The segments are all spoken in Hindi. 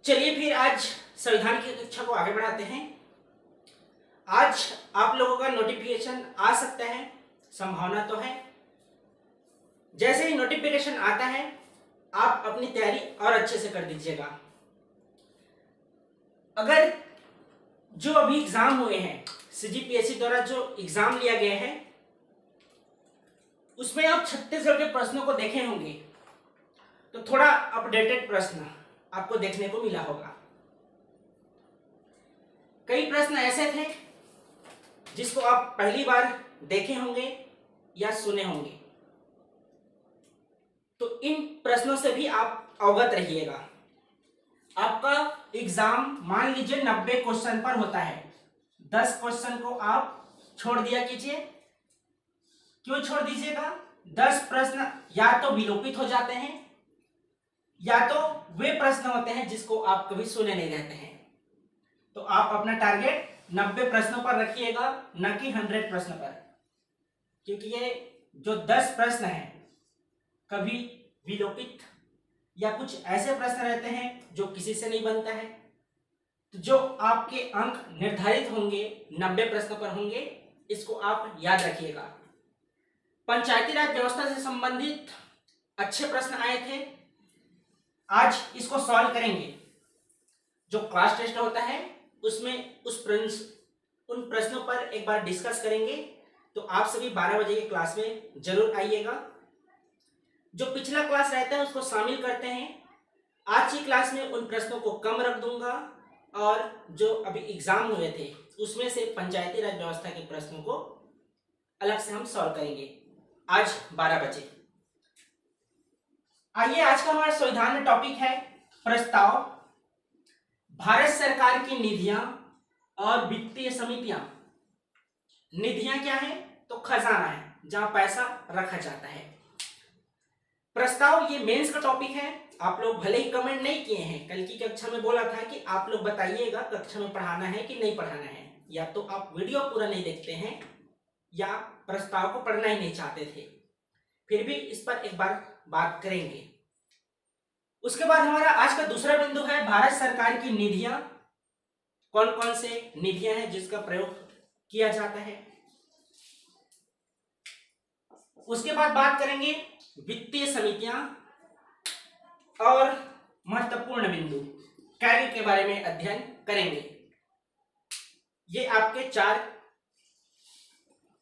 चलिए फिर आज संविधान की कक्षा को आगे बढ़ाते हैं। आज आप लोगों का नोटिफिकेशन आ सकता है, संभावना तो है। जैसे ही नोटिफिकेशन आता है आप अपनी तैयारी और अच्छे से कर दीजिएगा। अगर जो अभी एग्जाम हुए हैं, सीजीपीएससी द्वारा जो एग्जाम लिया गया है, उसमें आप छत्तीसगढ़ के प्रश्नों को देखे होंगे तो थोड़ा अपडेटेड प्रश्न आपको देखने को मिला होगा। कई प्रश्न ऐसे थे जिसको आप पहली बार देखे होंगे या सुने होंगे, तो इन प्रश्नों से भी आप अवगत रहिएगा। आपका एग्जाम मान लीजिए 90 क्वेश्चन पर होता है, 10 क्वेश्चन को आप छोड़ दिया कीजिए। क्यों छोड़ दीजिएगा? 10 प्रश्न या तो विलोपित हो जाते हैं या तो वे प्रश्न होते हैं जिसको आप कभी सुने नहीं रहते हैं। तो आप अपना टारगेट 90 प्रश्नों पर रखिएगा, न कि 100 प्रश्न पर, क्योंकि ये जो 10 प्रश्न हैं कभी विलोपित या कुछ ऐसे प्रश्न रहते हैं जो किसी से नहीं बनता है। तो जो आपके अंक निर्धारित होंगे 90 प्रश्न पर होंगे, इसको आप याद रखिएगा। पंचायती राज व्यवस्था से संबंधित अच्छे प्रश्न आए थे, आज इसको सॉल्व करेंगे। जो क्लास टेस्ट होता है उसमें उन प्रश्नों पर एक बार डिस्कस करेंगे। तो आप सभी 12 बजे की क्लास में जरूर आइएगा। जो पिछला क्लास रहता है उसको शामिल करते हैं। आज की क्लास में उन प्रश्नों को कम रख दूंगा और जो अभी एग्जाम हुए थे उसमें से पंचायती राज व्यवस्था के प्रश्नों को अलग से हम सॉल्व करेंगे आज 12 बजे। आइए, आज का हमारा संविधान में टॉपिक है प्रस्ताव। भारत सरकार की निधियां और वित्तीय समितियां। निधियां क्या है? तो खजाना है, जहां पैसा रखा जाता है। प्रस्ताव ये मेंस का टॉपिक है। आप लोग भले ही कमेंट नहीं किए हैं, कल की कक्षा में बोला था कि आप लोग बताइएगा कक्षा में पढ़ाना है कि नहीं पढ़ाना है। या तो आप वीडियो पूरा नहीं देखते हैं या प्रस्ताव को पढ़ना ही नहीं चाहते थे। फिर भी इस पर एक बार बात करेंगे। उसके बाद हमारा आज का दूसरा बिंदु है भारत सरकार की निधियां। कौन कौन से निधियां हैं जिसका प्रयोग किया जाता है। उसके बाद बात करेंगे वित्तीय समितियां और महत्वपूर्ण बिंदु कार्य के बारे में अध्ययन करेंगे। ये आपके 4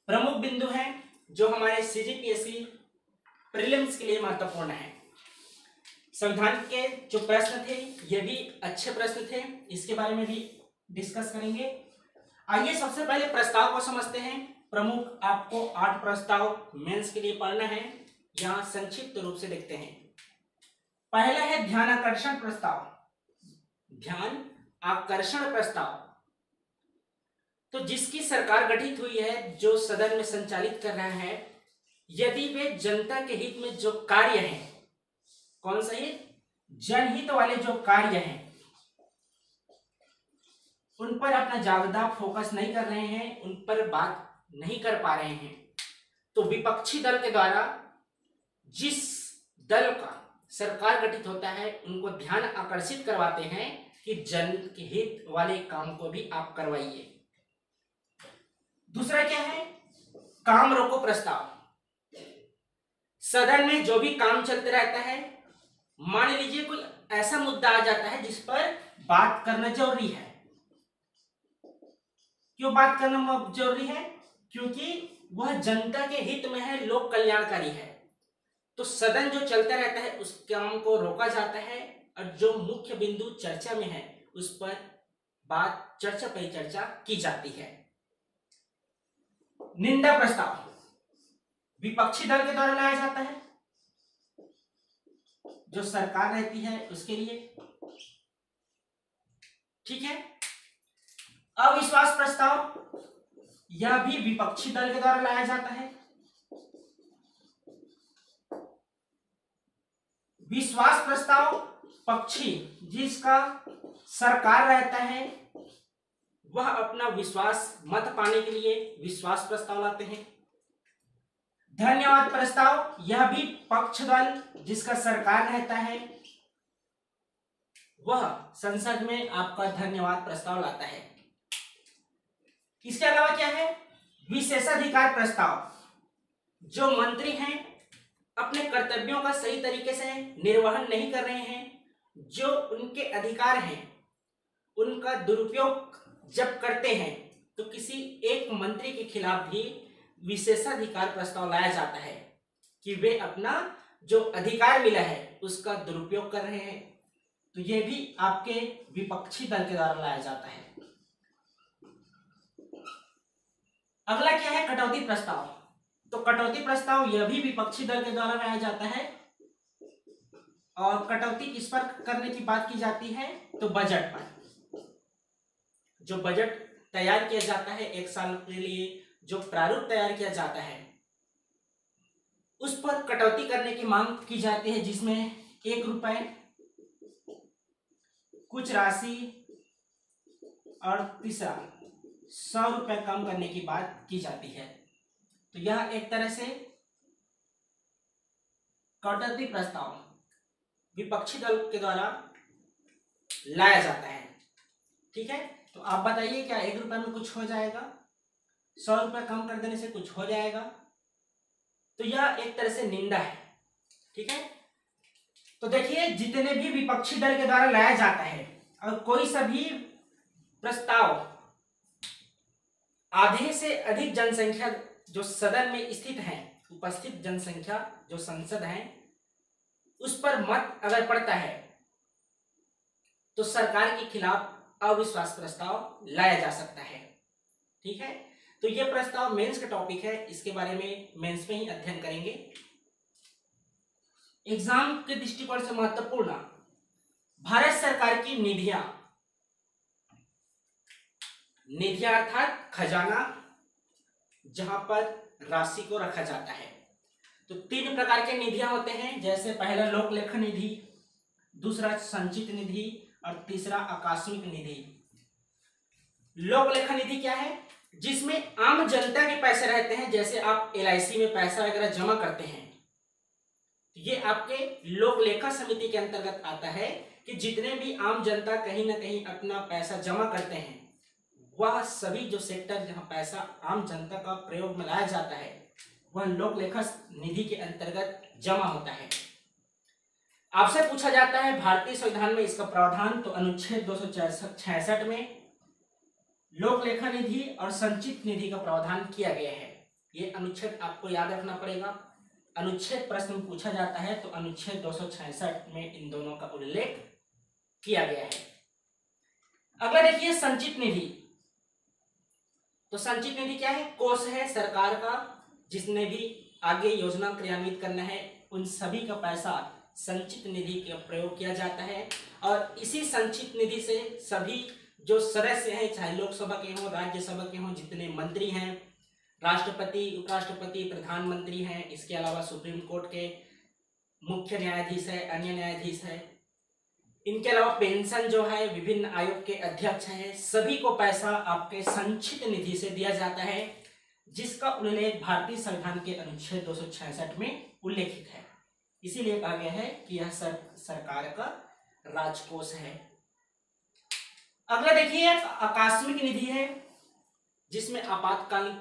प्रमुख बिंदु हैं जो हमारे सीजीपीएससी प्रीलिम्स के लिए महत्वपूर्ण है। संविधान के जो प्रश्न थे ये भी अच्छे प्रश्न थे, इसके बारे में भी डिस्कस करेंगे। आइए सबसे पहले प्रस्ताव को समझते हैं। प्रमुख आपको 8 प्रस्ताव मेंस के लिए पढ़ना है, यहां संक्षिप्त रूप से देखते हैं। पहला है ध्यान आकर्षण प्रस्ताव। ध्यान आकर्षण प्रस्ताव तो जिसकी सरकार गठित हुई है, जो सदन में संचालित कर रहा है, यदि वे जनता के हित में जो कार्य हैं, कौन सा हित? जनहित वाले जो कार्य हैं, उन पर अपना ज्यादा फोकस नहीं कर रहे हैं, उन पर बात नहीं कर पा रहे हैं, तो विपक्षी दल के द्वारा जिस दल का सरकार गठित होता है उनको ध्यान आकर्षित करवाते हैं कि जन के हित वाले काम को भी आप करवाइए। दूसरा क्या है? काम रोको प्रस्ताव। सदन में जो भी काम चलते रहता है, मान लीजिए कोई ऐसा मुद्दा आ जाता है जिस पर बात करना जरूरी है। क्यों बात करना जरूरी है? क्योंकि वह जनता के हित में है, लोक कल्याणकारी है। तो सदन जो चलता रहता है उस काम को रोका जाता है और जो मुख्य बिंदु चर्चा में है उस पर बात चर्चा परिचर्चा की जाती है। निंदा प्रस्ताव विपक्षी दल के द्वारा लाया जाता है, जो सरकार रहती है उसके लिए। ठीक है। अविश्वास प्रस्ताव यह भी विपक्षी दल के द्वारा लाया जाता है। विश्वास प्रस्ताव पक्षी जिसका सरकार रहता है वह अपना विश्वास मत पाने के लिए विश्वास प्रस्ताव लाते हैं। धन्यवाद प्रस्ताव यह भी पक्ष दल जिसका सरकार रहता है वह संसद में आपका धन्यवाद प्रस्ताव लाता है। इसके अलावा क्या है, विशेषाधिकार प्रस्ताव। जो मंत्री हैं अपने कर्तव्यों का सही तरीके से निर्वहन नहीं कर रहे हैं, जो उनके अधिकार हैं उनका दुरुपयोग जब करते हैं, तो किसी एक मंत्री के खिलाफ भी विशेषाधिकार प्रस्ताव लाया जाता है कि वे अपना जो अधिकार मिला है उसका दुरुपयोग कर रहे हैं। तो यह भी आपके विपक्षी दल के द्वारा लाया जाता है। अगला क्या है, कटौती प्रस्ताव। तो कटौती प्रस्ताव यह भी विपक्षी दल के द्वारा लाया जाता है। और कटौती किस पर करने की बात की जाती है, तो बजट पर। जो बजट तैयार किया जाता है एक साल के लिए, जो प्रारूप तैयार किया जाता है उस पर कटौती करने की मांग की जाती है, जिसमें 1 रुपए कुछ राशि और तीसरा 100 रुपए कम करने की बात की जाती है। तो यह एक तरह से कटौती प्रस्ताव विपक्षी दल के द्वारा लाया जाता है। ठीक है, तो आप बताइए क्या 1 रुपए में कुछ हो जाएगा? 100 रुपए कम कर देने से कुछ हो जाएगा? तो यह एक तरह से निंदा है। ठीक है, तो देखिए जितने भी विपक्षी दल के द्वारा लाया जाता है और कोई सा भी प्रस्ताव आधे से अधिक जनसंख्या जो सदन में स्थित है, उपस्थित जनसंख्या जो संसद है उस पर मत अगर पड़ता है तो सरकार के खिलाफ अविश्वास प्रस्ताव लाया जा सकता है। ठीक है, तो यह प्रस्ताव मेंस का टॉपिक है, इसके बारे में मेंस में ही अध्ययन करेंगे। एग्जाम के दृष्टिकोण से महत्वपूर्ण भारत सरकार की निधियां अर्थात खजाना, जहां पर राशि को रखा जाता है। तो 3 प्रकार के निधियां होते हैं, जैसे पहला लोक लेखा निधि, दूसरा संचित निधि और तीसरा आकस्मिक निधि। लोक लेखा निधि क्या है? जिसमें आम जनता के पैसे रहते हैं, जैसे आप LIC में पैसा वगैरह जमा करते हैं, ये आपके लोक लेखा समिति के अंतर्गत आता है कि जितने भी आम जनता कहीं ना कहीं अपना पैसा जमा करते हैं, वह सभी जो सेक्टर जहां पैसा आम जनता का प्रयोग में लाया जाता है वह लोक लेखा निधि के अंतर्गत जमा होता है। आपसे पूछा जाता है भारतीय संविधान में इसका प्रावधान, तो अनुच्छेद 266 में लोक लेखा निधि और संचित निधि का प्रावधान किया गया है। ये अनुच्छेद आपको याद रखना पड़ेगा। अनुच्छेद प्रश्न में पूछा जाता है तो अनुच्छेद 266 में इन दोनों का उल्लेख किया गया है। अगला देखिए संचित निधि। तो संचित निधि क्या है? कोष है सरकार का, जिसने भी आगे योजना क्रियान्वित करना है उन सभी का पैसा संचित निधि का प्रयोग किया जाता है। और इसी संचित निधि से सभी जो सदस्य हैं, चाहे लोकसभा के हों, राज्यसभा के हों, जितने मंत्री हैं, राष्ट्रपति, उपराष्ट्रपति, प्रधानमंत्री हैं, इसके अलावा सुप्रीम कोर्ट के मुख्य न्यायाधीश है, अन्य न्यायाधीश है, इनके अलावा पेंशन जो है, विभिन्न आयोग के अध्यक्ष हैं, सभी को पैसा आपके संचित निधि से दिया जाता है, जिसका उल्लेख भारतीय संविधान के अनुच्छेद 266 में उल्लेखित है। इसीलिए कहा गया है कि यह सरकार का राजकोष है। अगला देखिए आकस्मिक निधि है, जिसमें आपातकालीन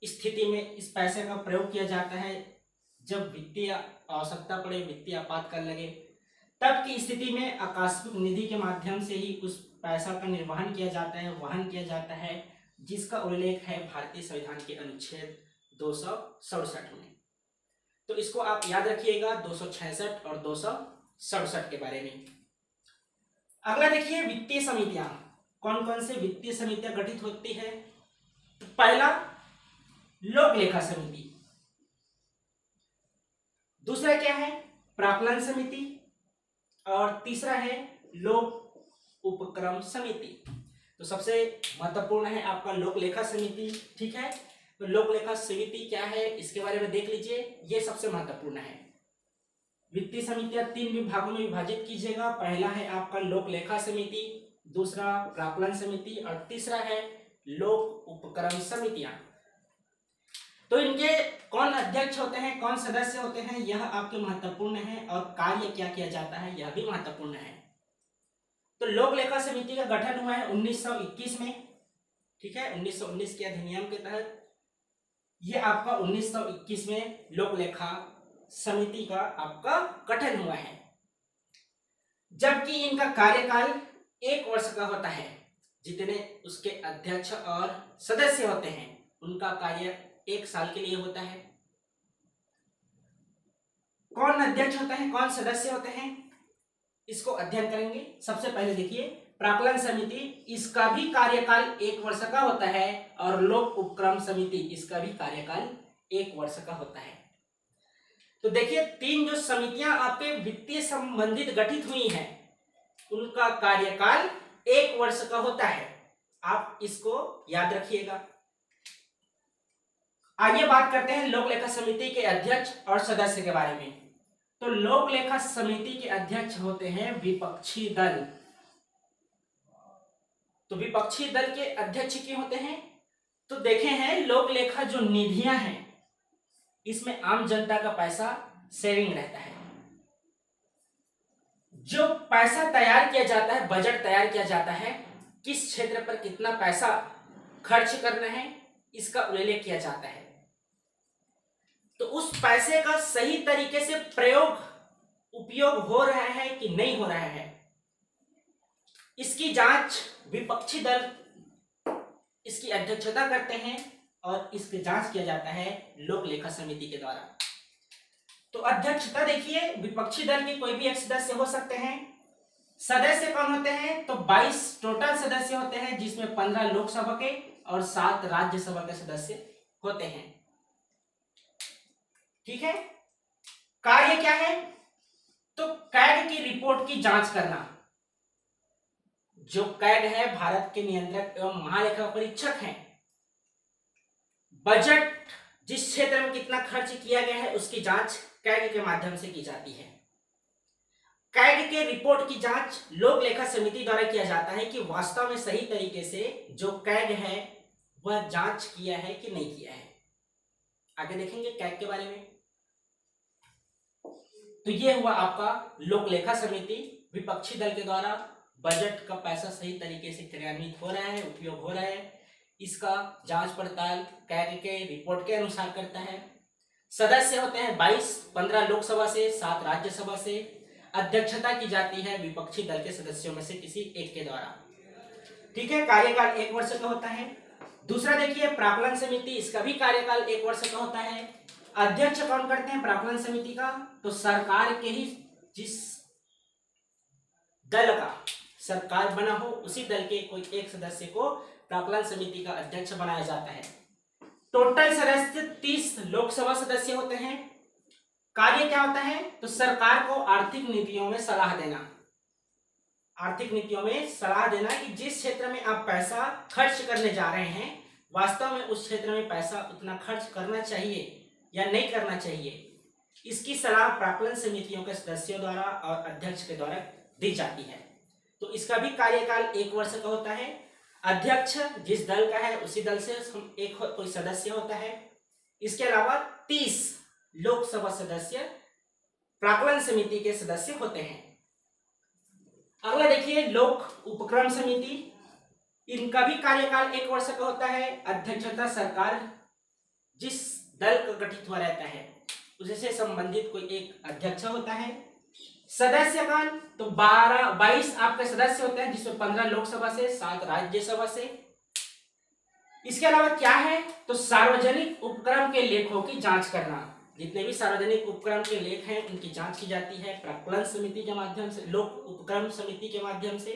स्थिति में इस पैसे का प्रयोग किया जाता है। जब वित्तीय आवश्यकता पड़े, वित्तीय आपातकाल लगे, तब की स्थिति में आकस्मिक निधि के माध्यम से ही उस पैसा का निर्वहन किया जाता है, वहन किया जाता है, जिसका उल्लेख है भारतीय संविधान के अनुच्छेद 267 में। तो इसको आप याद रखिएगा, 266 और 267 के बारे में। अगला देखिए वित्तीय समितियां। कौन कौन से वित्तीय समितियां गठित होती है? तो पहला लोक लेखा समिति, दूसरा क्या है प्राक्कलन समिति, और तीसरा है लोक उपक्रम समिति। तो सबसे महत्वपूर्ण है आपका लोक लेखा समिति। ठीक है, तो लोक लेखा समिति क्या है इसके बारे में देख लीजिए, ये सबसे महत्वपूर्ण है। वित्तीय समितियां 3 विभागों में विभाजित कीजिएगा। पहला है आपका लोक लेखा समिति, दूसरा प्राक्कलन समिति और तीसरा है लोक उपक्रम समितियां। तो इनके कौन अध्यक्ष होते हैं, कौन सदस्य होते हैं, यह आपके महत्वपूर्ण है, और कार्य क्या किया जाता है यह भी महत्वपूर्ण है। तो लोक लेखा समिति का गठन हुआ है 1921 में। ठीक है, 1919 के अधिनियम के तहत ये आपका 1921 में लोक लेखा समिति का आपका गठन हुआ है। जबकि इनका कार्यकाल 1 वर्ष का होता है। जितने उसके अध्यक्ष और सदस्य होते हैं उनका कार्य 1 साल के लिए होता है। कौन अध्यक्ष होता है, कौन सदस्य होते हैं, इसको अध्ययन करेंगे। सबसे पहले देखिए प्राक्कलन समिति, इसका भी कार्यकाल 1 वर्ष का होता है और लोक उपक्रम समिति, इसका भी कार्यकाल 1 वर्ष का होता है। तो देखिए 3 जो समितियां आपके वित्तीय संबंधित गठित हुई हैं उनका कार्यकाल 1 वर्ष का होता है। आप इसको याद रखिएगा। आइए बात करते हैं लोक लेखा समिति के अध्यक्ष और सदस्य के बारे में। तो लोक लेखा समिति के अध्यक्ष होते हैं विपक्षी दल। तो विपक्षी दल के अध्यक्ष क्यों होते हैं? तो देखे हैं लोक लेखा जो निधियां हैं इसमें आम जनता का पैसा सेविंग रहता है। जो पैसा तैयार किया जाता है, बजट तैयार किया जाता है, किस क्षेत्र पर कितना पैसा खर्च करना है इसका उल्लेख किया जाता है। तो उस पैसे का सही तरीके से उपयोग हो रहा है कि नहीं हो रहा है, इसकी जांच विपक्षी दल इसकी अध्यक्षता करते हैं और इसकी जांच किया जाता है लोक लेखा समिति के द्वारा। तो अध्यक्षता देखिए विपक्षी दल के कोई भी एक सदस्य हो सकते हैं। सदस्य कौन होते हैं? तो 22 टोटल सदस्य होते हैं, जिसमें 15 लोकसभा के और 7 राज्यसभा के सदस्य होते हैं। ठीक है, कार्य क्या है? तो कैग की रिपोर्ट की जांच करना। जो कैग है भारत के नियंत्रक एवं महालेखा परीक्षक हैं। बजट जिस क्षेत्र में कितना खर्च किया गया है उसकी जांच कैग के माध्यम से की जाती है। कैग के रिपोर्ट की जांच लोक लेखा समिति द्वारा किया जाता है कि वास्तव में सही तरीके से जो कैग है वह जांच किया है कि नहीं किया है। आगे देखेंगे कैग के बारे में। तो ये हुआ आपका लोक लेखा समिति, विपक्षी दल के द्वारा बजट का पैसा सही तरीके से क्रियान्वित हो रहा है, उपयोग हो रहा है, इसका जांच पड़ताल कैग के रिपोर्ट के अनुसार करता है। सदस्य होते हैं 22, 15 लोकसभा से, 7 राज्यसभा से। अध्यक्षता की जाती है विपक्षी दल के सदस्यों में से किसी एक के द्वारा। ठीक है, कार्यकाल 1 वर्ष का होता है। दूसरा देखिए प्राक्कलन समिति, इसका भी कार्यकाल 1 वर्ष का होता है। अध्यक्ष कौन करते हैं प्राक्कलन समिति का? तो सरकार के ही जिस दल का सरकार बना हो उसी दल के कोई एक सदस्य को प्राक्कलन समिति का अध्यक्ष बनाया जाता है। टोटल सदस्य 30 लोकसभा सदस्य होते हैं। कार्य क्या होता है? तो सरकार को आर्थिक नीतियों में सलाह देना। आर्थिक नीतियों में सलाह देना कि जिस क्षेत्र में आप पैसा खर्च करने जा रहे हैं वास्तव में उस क्षेत्र में पैसा उतना खर्च करना चाहिए या नहीं करना चाहिए, इसकी सलाह प्राक्कलन समितियों के सदस्यों द्वारा और अध्यक्ष के द्वारा दी जाती है। तो इसका भी कार्यकाल 1 वर्ष का होता है। अध्यक्ष जिस दल का है उसी दल से एक कोई सदस्य होता है। इसके अलावा 30 लोकसभा सदस्य प्राक्कलन समिति के सदस्य होते हैं। अगला देखिए लोक उपक्रम समिति, इनका भी कार्यकाल 1 वर्ष का होता है। अध्यक्षता सरकार जिस दल का गठित हुआ रहता है उससे संबंधित कोई एक अध्यक्ष होता है। सदस्य कौन? तो 22 आपके सदस्य होते हैं, जिसमें 15 लोकसभा से, 7 राज्यसभा से। इसके अलावा क्या है? तो सार्वजनिक उपक्रम के लेखों की जांच करना। जितने भी सार्वजनिक उपक्रम के लेख हैं उनकी जांच की जाती है प्राक्कलन समिति के माध्यम से, लोक उपक्रम समिति के माध्यम से।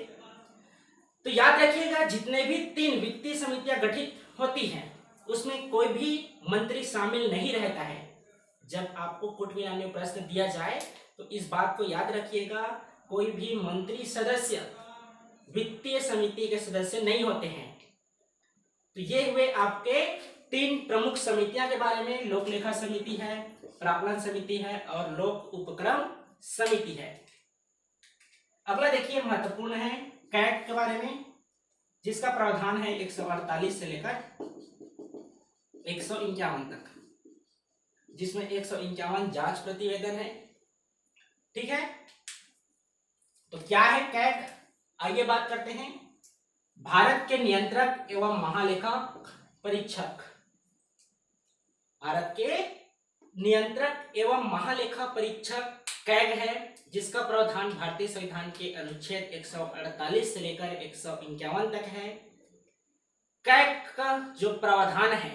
तो याद रखिएगा जितने भी 3 वित्तीय समितियां गठित होती हैं उसमें कोई भी मंत्री शामिल नहीं रहता है। जब आपको कुट मिलान में प्रश्न दिया जाए तो इस बात को याद रखिएगा, कोई भी मंत्री सदस्य वित्तीय समिति के सदस्य नहीं होते हैं। तो ये हुए आपके 3 प्रमुख समितियां के बारे में, लोक लेखा समिति है, प्राक्कलन समिति है और लोक उपक्रम समिति है। अगला देखिए महत्वपूर्ण है कैग के बारे में, जिसका प्रावधान है 148 से लेकर 151 तक, जिसमें 151 जांच प्रतिवेदन है। ठीक है, तो क्या है कैग? आइए बात करते हैं भारत के नियंत्रक एवं महालेखा परीक्षक। भारत के नियंत्रक एवं महालेखा परीक्षक कैग है, जिसका प्रावधान भारतीय संविधान के अनुच्छेद 148 से लेकर 151 तक है। कैग का जो प्रावधान है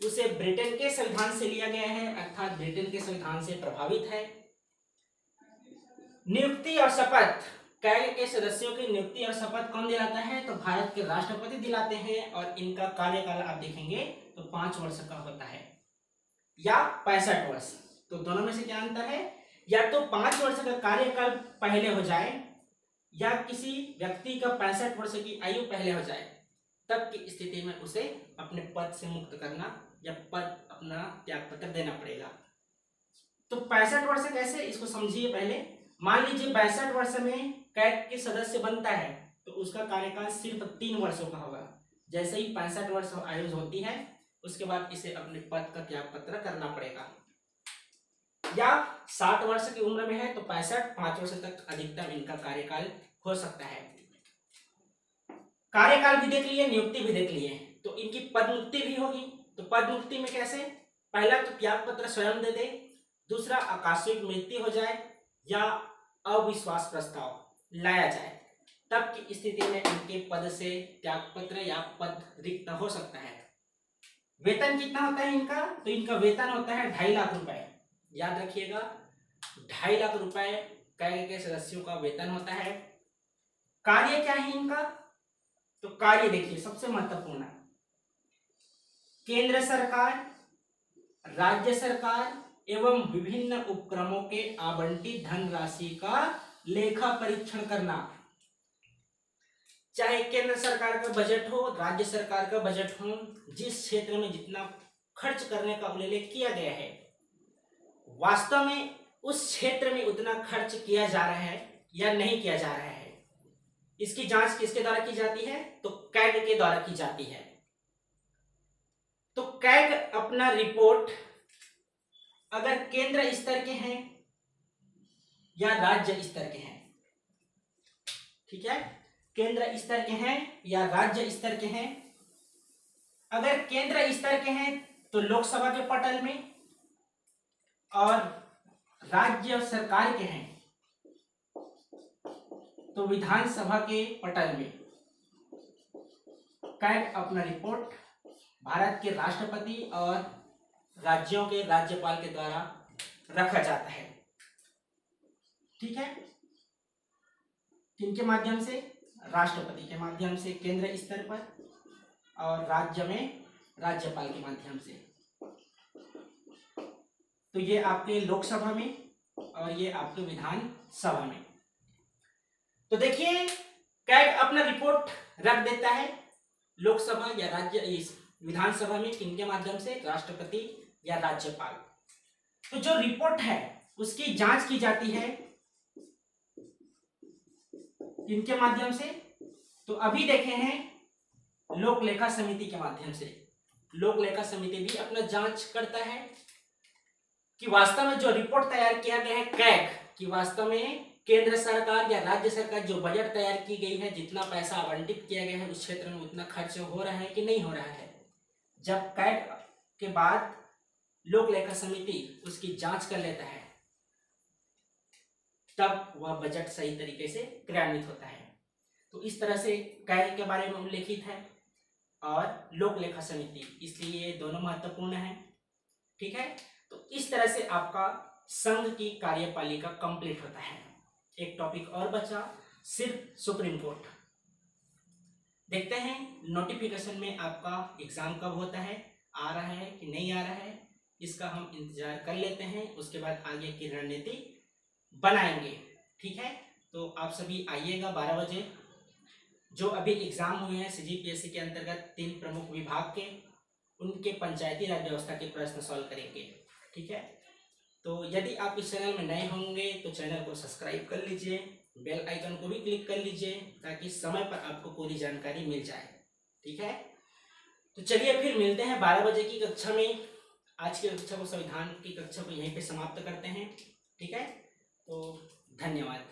उसे ब्रिटेन के संविधान से लिया गया है, अर्थात ब्रिटेन के संविधान से प्रभावित है। नियुक्ति और शपथ, कैग के सदस्यों की नियुक्ति और शपथ कौन दिलाता है? तो भारत के राष्ट्रपति दिलाते हैं, और इनका कार्यकाल आप देखेंगे तो 5 वर्ष का होता है या 65 वर्ष। तो दोनों में से क्या अंतर है? या तो 5 वर्ष का कार्यकाल पहले हो जाए या किसी व्यक्ति का 65 वर्ष की आयु पहले हो जाए, तब की स्थिति में उसे अपने पद से मुक्त करना या पद अपना त्याग पत्र देना पड़ेगा। तो 65 वर्ष कैसे, इसको समझिए पहले। मान लीजिए 62 वर्ष में कैग के सदस्य बनता है तो उसका कार्यकाल सिर्फ 3 वर्षों का होगा। जैसे ही 65 वर्ष आयु होती है उसके बाद इसे अपने पद का त्याग पत्र करना पड़ेगा। या 60 वर्ष की उम्र में है तो 5 वर्ष तक अधिकतम इनका कार्यकाल हो सकता है। कार्यकाल भी देख लिए, नियुक्ति भी देख लिए, तो इनकी पद मुक्ति भी होगी। तो पद मुक्ति में कैसे? पहला तो त्याग पत्र स्वयं दे दे, दूसरा आकस्मिक मृत्यु हो जाए या अविश्वास प्रस्ताव लाया जाए, तब की स्थिति में इनके पद से त्याग पत्र या पद रिक्त हो सकता है। वेतन कितना होता है इनका? तो इनका वेतन होता है 2.5 लाख रुपए। याद रखिएगा, 2.5 लाख रुपए कैग के सदस्यों का वेतन होता है। कार्य क्या है इनका? तो कार्य देखिए सबसे महत्वपूर्ण है, केंद्र सरकार, राज्य सरकार एवं विभिन्न उपक्रमों के आवंटित धनराशि का लेखा परीक्षण करना। चाहे केंद्र सरकार का बजट हो, राज्य सरकार का बजट हो, जिस क्षेत्र में जितना खर्च करने का उल्लेख किया गया है, वास्तव में उस क्षेत्र में उतना खर्च किया जा रहा है या नहीं किया जा रहा है, इसकी जांच किसके द्वारा की जाती है? तो कैग के द्वारा की जाती है। तो कैग अपना रिपोर्ट अगर केंद्र स्तर के हैं या राज्य स्तर के हैं, ठीक है, केंद्र स्तर के हैं या राज्य स्तर के हैं। अगर केंद्र स्तर के हैं तो लोकसभा के पटल में, और राज्य सरकार के हैं तो विधानसभा के पटल में कैग अपना रिपोर्ट भारत के राष्ट्रपति और राज्यों के राज्यपाल के द्वारा रखा जाता है। ठीक है, किनके माध्यम से? राष्ट्रपति के माध्यम से केंद्र स्तर पर, और राज्य में राज्यपाल के माध्यम से। तो ये आपके लोकसभा में और ये आपके विधानसभा में। तो देखिए कैग अपना रिपोर्ट रख देता है लोकसभा या राज्य इस विधानसभा में, किनके माध्यम से? राष्ट्रपति या राज्यपाल। तो जो रिपोर्ट है उसकी जांच की जाती है इनके माध्यम से। तो अभी देखे हैं लोक लेखा समिति के माध्यम से। लोक लेखा समिति भी अपना जांच करता है कि वास्तव में जो रिपोर्ट तैयार किया गया है कैग, कि वास्तव में केंद्र सरकार या राज्य सरकार जो बजट तैयार की गई है, जितना पैसा आवंटित किया गया है उस क्षेत्र में उतना खर्च हो रहा है कि नहीं हो रहा है। जब कैग के बाद लोक लेखा समिति उसकी जांच कर लेता है तब वह बजट सही तरीके से क्रियान्वित होता है। तो इस तरह से कैग के बारे में उल्लेखित है और लोक लेखा समिति, इसलिए ये दोनों महत्वपूर्ण है। ठीक है, तो इस तरह से आपका संघ की कार्यपालिका कंप्लीट होता है। एक टॉपिक और बचा, सिर्फ सुप्रीम कोर्ट। देखते हैं नोटिफिकेशन में आपका एग्जाम कब होता है, आ रहा है कि नहीं आ रहा है, इसका हम इंतजार कर लेते हैं। उसके बाद आगे की रणनीति बनाएंगे। ठीक है, तो आप सभी आइएगा 12 बजे। जो अभी एग्जाम हुए हैं सीजीपीएससी के अंतर्गत 3 प्रमुख विभाग के, उनके पंचायती राज व्यवस्था के प्रश्न सॉल्व करेंगे। ठीक है, तो यदि आप इस चैनल में नए होंगे तो चैनल को सब्सक्राइब कर लीजिए, बेल आइकन को भी क्लिक कर लीजिए ताकि समय पर आपको पूरी जानकारी मिल जाए। ठीक है, तो चलिए फिर मिलते हैं 12 बजे की कक्षा में। आज की कक्षा को, संविधान की कक्षा को यहीं पे समाप्त करते हैं। ठीक है, तो धन्यवाद।